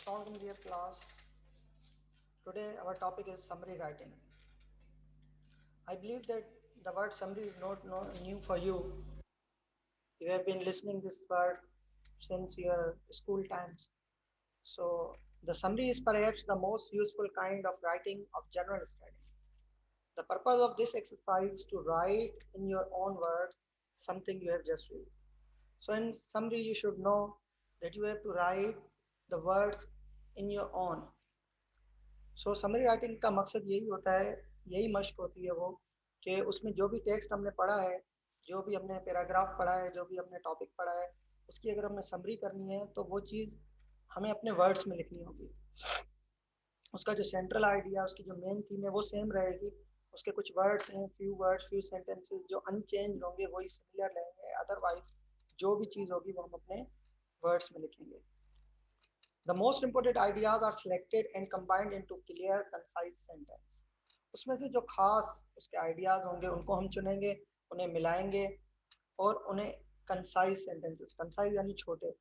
Assalamualaikum dear class. Today our topic is summary writing. I believe that the word summary is not new for you. You have been listening this word since your school times. So the summary is perhaps the most useful kind of writing of general studies. The purpose of this exercise is to write in your own words something you have just read. So in summary you should know that you have to write the words in your own. So summary writing का मकसद यही होता है, यही मश्क होती है वो, कि उसमें जो भी टेक्स्ट हमने पढ़ा है, जो भी हमने पैराग्राफ पढ़ा है, जो भी हमने टॉपिक पढ़ा है, उसकी अगर हमें समरी करनी है तो वो चीज़ हमें अपने वर्ड्स में लिखनी होगी। उसका जो सेंट्रल आइडिया, उसकी जो मेन थीम है वो सेम रहेगी। उसके कुछ वर्ड्स हैं, फ्यू वर्ड्स, फ्यू सेंटेंसेस जो अनचेंज होंगे वही सिमिलर रहेंगे, अदरवाइज जो भी चीज़ होगी वो हम अपने वर्ड्स में लिखेंगे। The most important ideas are selected and combined into clear, concise sentence. उसमें से जो खास उसके आइडियाज होंगे उनको हम चुनेंगे, उन्हें मिलाएंगे और उन्हें concise sentences, concise यानी छोटे.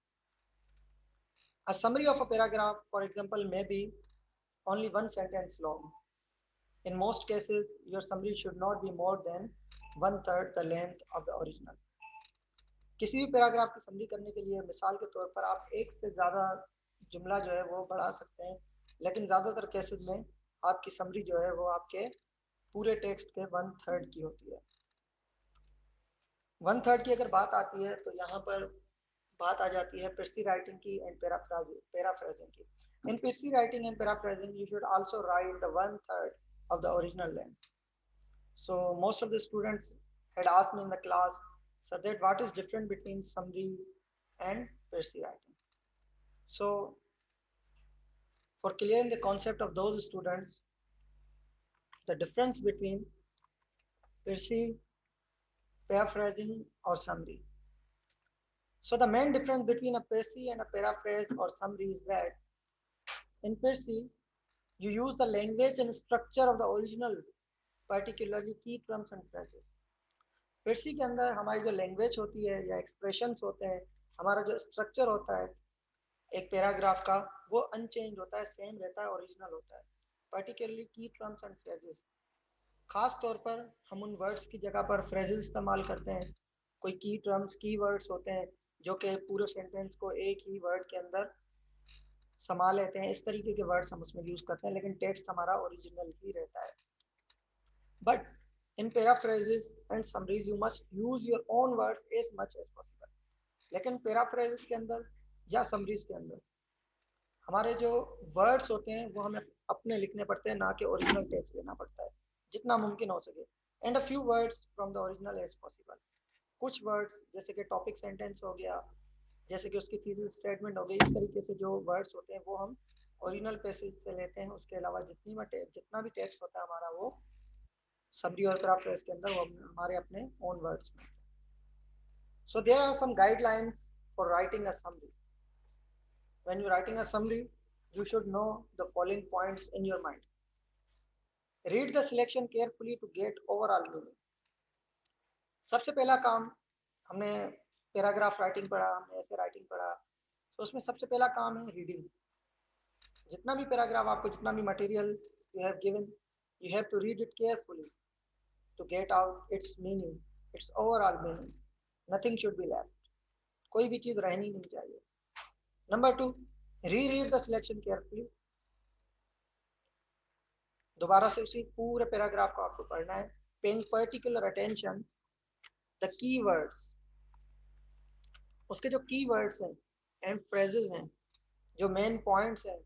A summary of a paragraph, for example, may be only one sentence long. In most cases, your summary should not be more than one third the length of the original. किसी भी paragraph की summary करने के लिए मिसाल के तौर पर आप एक से ज़्यादा जुमला जो है वो बढ़ा सकते हैं, लेकिन ज़्यादातर केसेस में आपकी समरी जो है वो आपके पूरे टेक्स्ट के वन थर्ड की होती है। वन थर्ड की अगर बात आती है तो यहाँ पर बात आ जाती है पिर्सी राइटिंग की एंड पैराफ्रेजिंग की। In precis writing and paraphrasing you should also write the one third of the original length. So most of the students had asked me in the class, so that what is different between summary and Percy writing. So for clearing the concept of those students, the difference between Percy, paraphrasing or summary. So the main difference between a Percy and a paraphrase or summary is that in Percy, you use the language and structure of the original, particularly key terms and phrases. Percy के अंदर हमारी जो language होती है या expressions होते हैं, हमारा जो स्ट्रक्चर होता है एक पैराग्राफ का, वो अनचेंज होता है, सेम रहता है, ओरिजिनल होता है। पर्टिकुलरली की टर्म्स एंड फ्रेजेस, खास तौर पर हम उन वर्ड्स की जगह पर फ्रेजेस इस्तेमाल करते हैं। कोई की टर्म्स, की वर्ड्स होते हैं जो कि पूरे सेंटेंस को एक ही वर्ड के अंदर समा लेते हैं, इस तरीके के वर्ड्स हम उसमें यूज करते हैं, लेकिन टेक्स्ट हमारा ओरिजिनल ही रहता है। But in paraphrases and summaries you must use your own words as much as possible. लेकिन पैराफ्रेजेस के अंदर या समरीज के अंदर हमारे जो वर्ड्स होते हैं वो हमें अपने लिखने पड़ते हैं, ना कि ओरिजिनल टेक्स्ट लेना पड़ता है जितना मुमकिन हो सके। And a few words from the original as possible. कुछ वर्ड्स जैसे कि टॉपिक सेंटेंस हो गया, जैसे कि उसकी थीसिस स्टेटमेंट हो गई, इस तरीके से जो वर्ड्स होते हैं वो हम ओरिजिनल पैसेज से लेते हैं। उसके अलावा जितना भी टेक्स्ट होता है हमारा वो समरी और पैराफ्रेज के अंदर वो हमारे अपने ओन वर्ड्स में। So there are some guidelines for writing a summary. When you're writing a summary, you should know the following points in your mind. Read the selection carefully to get overall meaning. सबसे पहला काम, हमने paragraph writing पढ़ा, हमने ऐसे writing पढ़ा, तो उसमें सबसे पहला काम है रीडिंग। जितना भी पैराग्राफ आपको, जितना भी material you have given, you have to read it carefully to get out its meaning, its overall meaning. Nothing should be left. कोई भी चीज रहनी नहीं चाहिए। Number 2, reread the selection carefully. दोबारा से उसी पूरे पैराग्राफ को आपको पढ़ना है, paying particular attention the keywords, उसके जो कीवर्ड्स हैं एंड फ्रेजेस हैं, जो मेन पॉइंट्स हैं,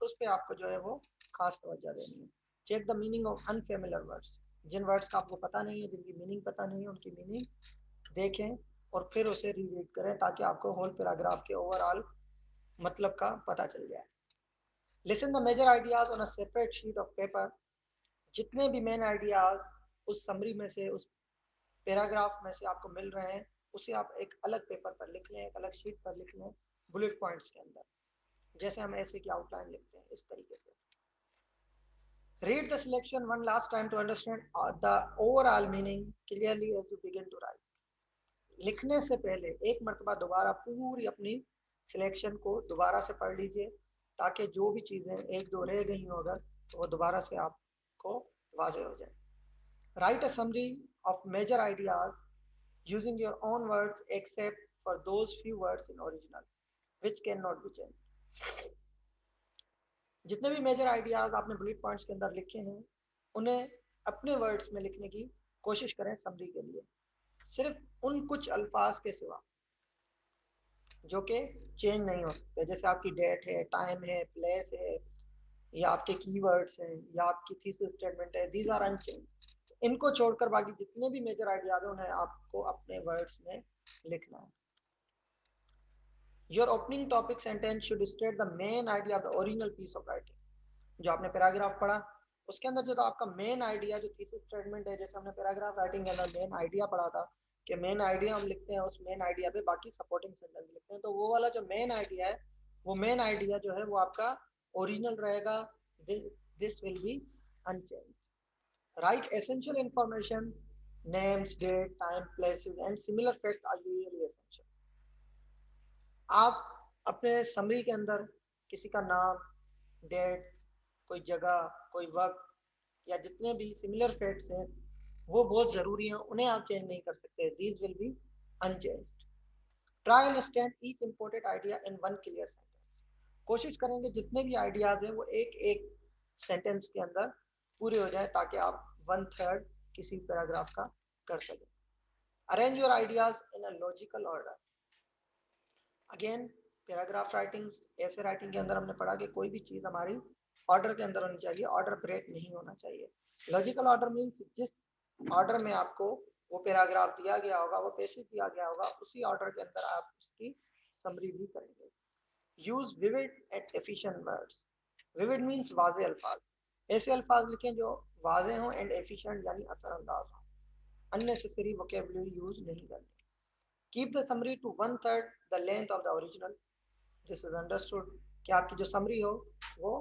उस पे आपको जो है वो खास तवज्जो देनी है। Check the meaning of unfamiliar words, जिन वर्ड्स का आपको पता नहीं है, जिनकी मीनिंग पता नहीं है, उनकी मीनिंग देखें और फिर उसे रीरीड करें ताकि आपको होल पैराग्राफ के ओवरऑल मतलब का पता चल जाए। Listen the major ideas on a separate sheet of paper. जितने भी मेन आइडियाज उस समरी में से, उस पैराग्राफ में से आपको मिल रहे हैं, उसे आप एक अलग पेपर पर लिख लें, एक अलग शीट पर लिख लें, बुलेट पॉइंट्स के अंदर, जैसे हम ऐसे की आउटलाइन लिखते हैं, इस तरीके से। Read the selection one last time to understand the overall meaning clearly as you begin to write. लिखने से पहले एक मरतबा दोबारा पूरी अपनी सिलेक्शन को दोबारा से पढ़ लीजिए ताकि जो भी चीज़ें एक दो रह गई हो अगर तो वो दोबारा से आपको वाजे हो जाए. Write a summary of major ideas using your own words except for those few words in original which can not be change. जितने भी मेजर आइडियाज आपने बुलेट पॉइंट्स के अंदर लिखे हैं उन्हें अपने वर्ड्स में लिखने की कोशिश करें समरी के लिए, सिर्फ उन कुछ अल्फाज के सिवा जो कि चेंज नहीं हो सकते, जैसे आपकी डेट है, टाइम है, प्लेस है, या आपके कीवर्ड्स हैं, या आपकी थीसिस स्टेटमेंट है. These are unchange. इनको छोड़कर बाकी जितने भी मेजर आइडियाज हैं उन्हें आपको अपने वर्ड्स में लिखना है. Your opening topic sentence should state the main idea of the original piece of writing. जो आपने पैराग्राफ पढ़ा उसके अंदर जो तो आपका मेन आइडिया जो थीसिस स्टेटमेंट है, जैसे हमने पैराग्राफ राइटिंग के अंदर मेन आइडिया पढ़ा था कि मेन आइडिया हम लिखते हैं, उस मेन आइडिया पे बाकी सपोर्टिंग सेंटेंस लिखते हैं, तो वो वाला जो मेन आइडिया है वो मेन आइडिया जो है वो आपका ओरिजिनल रहेगा. This will be unchange. Write essential information, names, date, time, places and similar facts are usually essential. आप अपने समरी के अंदर किसी का नाम, डेट, कोई जगह, कोई वक्त या जितने भी सिमिलर फैक्ट्स हैं वो बहुत ज़रूरी हैं, उन्हें आप चेंज नहीं कर सकते. These will be unchanged. Try understand each important idea in one clear sentence. कोशिश करेंगे जितने भी आइडियाज हैं वो एक एक सेंटेंस के अंदर पूरे हो जाए ताकि आप वन थर्ड किसी पैराग्राफ का कर सकें. Arrange your ideas in a logical order. Again paragraph writing, ऐसे राइटिंग के अंदर हमने पढ़ा कि कोई भी चीज़ हमारी ऑर्डर के अंदर होनी चाहिए, ऑर्डर ब्रेक नहीं होना चाहिए. लॉजिकल ऑर्डर मीन्स जिस ऑर्डर में आपको वो पैराग्राफ दिया गया होगा, वो पैसेज दिया गया होगा, उसी ऑर्डर के अंदर आप उसकी समरी भी करेंगे. Use vivid and efficient words. Vivid means वाजे अल्फाज. ऐसे अल्फाज लिखें जो वाजे हों एंड एफिशिएंट यानी असरअंदाज हों. अननेसेसरी वोकेबुलरी यूज नहीं करनी. Keep the summary to one third the length of the original. This is understood कि आपकी जो समरी हो वो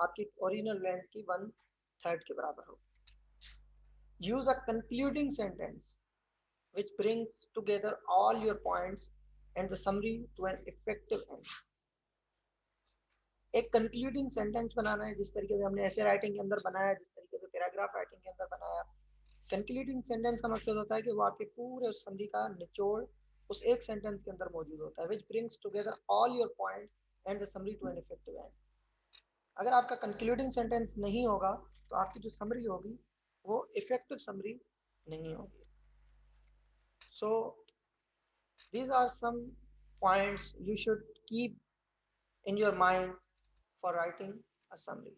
आपकी ओरिजिनल लेंथ की वन थर्ड के बराबर हो. Use a concluding sentence which brings together all your points and the summary to an effective end. एक कंक्लूडिंग सेंटेंस बनाना है जिस तरीके से हमने ऐसे राइटिंग के अंदर बनाया, जिस तरीके से पैराग्राफ राइटिंग के अंदर बनाया. कंक्लूडिंग सेंटेंस का मकसद होता है कि वो आपके पूरे उस समरी का निचोड़ उस एक सेंटेंस के अंदर मौजूद होता है. which brings together all your points and the summary to an effective end. अगर आपका कंक्लूडिंग सेंटेंस नहीं होगा तो आपकी जो समरी होगी वो इफेक्टिव समरी नहीं होगी. सो these are some points you should keep in your mind for writing a summary.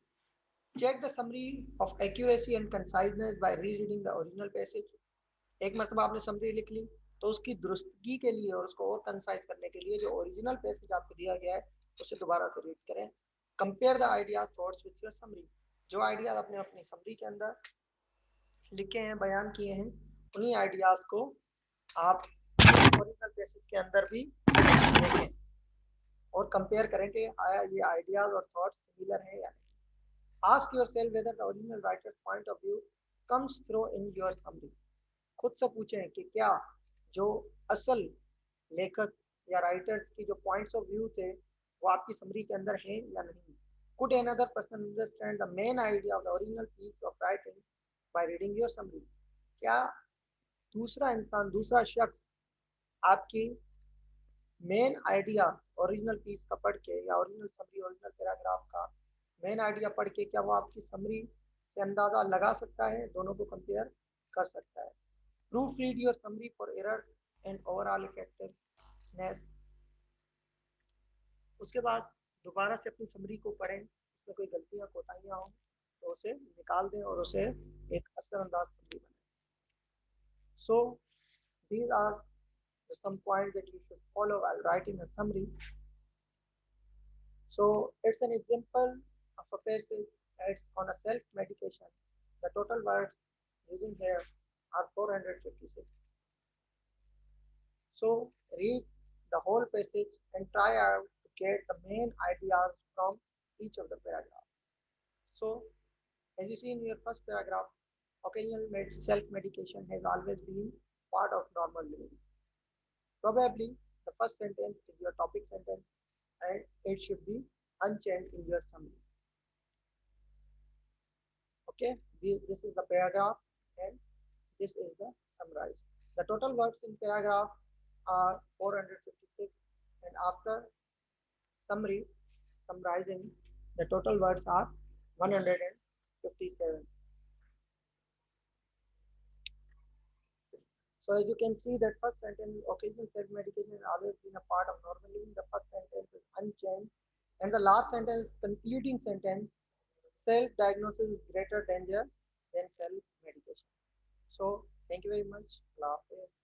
Check the summary of accuracy and conciseness by rereading the original passage. एक मरतबा आपने समरी लिख ली तो उसकी दुरुस्तगी के लिए और उसको और कंसाइज करने के लिए जो ओरिजिनल पैसेज आपको दिया गया है उसे दोबारा से रीड करें. Compare the ideas thoughts with your summary. जो आइडियाज आपने अपनी समरी के अंदर लिखे हैं, बयान किए हैं, उन्हीं आइडियाज को आप ओरिजिनल पैसेज के अंदर भी देखें और कंपेयर करें कि आया ये आइडियाज और थॉट्स सिमिलर है या नहीं. Ask yourself whether the original writers point of view comes through in your summary. खुद से पूछें कि क्या जो असल लेखक या राइटर्स की जो पॉइंट्स ऑफ व्यू थे वो आपकी समरी के अंदर हैं या नहीं. Could another person understand the main idea of the original piece of writing by reading your summary. क्या दूसरा इंसान, दूसरा शख्स आपकी मेन आइडिया ओरिजिनल पीस का पढ़ के या ओरिजिनल समरी, ओरिजिनल पैराग्राफ का मेन आइडिया पढ़ के क्या वो आपकी समरी से अंदाज़ा लगा सकता है, दोनों को कंपेयर कर सकता है. Proof read your summary for error and overall effectiveness. उसके बाद दोबारा से अपनी समरी को पढ़ें, उसमें कोई गलतियाँ कोताहियाँ हों तो उसे निकाल दें और उसे एक असरअंदाज समरी बनाएं. So these are some points that you should follow while writing a summary. So it's an example of a passage that's on a self-medication. The total words using here are 456. So read the whole passage and try out to get the main ideas from each of the paragraphs. So as you see in your first paragraph, occasional self-medication has always been part of normal living. Probably the first sentence is your topic sentence and it should be unchanged in your summary. Okay, this is the paragraph and this is the summarize. The total words in paragraph are 456 and after summary, summarizing, the total words are 157. So as you can see that first sentence, occasional self-medication has always been a part of normal living. The first sentence is unchanged. And the last sentence, concluding sentence, self-diagnosis is greater danger than self-medication. So thank you very much. Allah Hafiz.